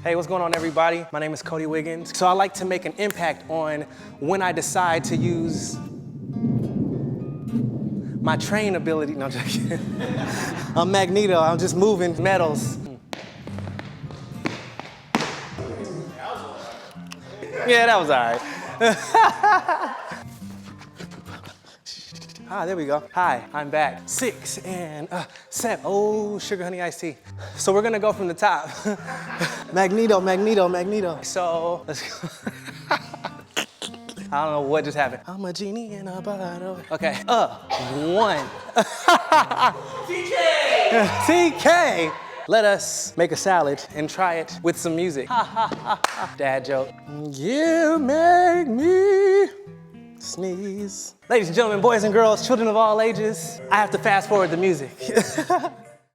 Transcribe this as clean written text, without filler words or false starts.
Hey, what's going on, everybody? My name is Codie Wiggins. So I like to make an impact on when I decide to use my train ability. No, I'm joking. I'm Magneto. I'm just moving metals. Yeah, that was all right. Ah, there we go. Hi, I'm back. 6 and 7. Oh, sugar honey iced tea. So we're gonna go from the top. Magneto, Magneto, Magneto. So let's go. I don't know what just happened. I'm a genie in a bottle. Okay, 1. TK! TK! Let us make a salad and try it with some music. Dad joke. You make me sneeze. Ladies and gentlemen, boys and girls, children of all ages, I have to fast forward the music.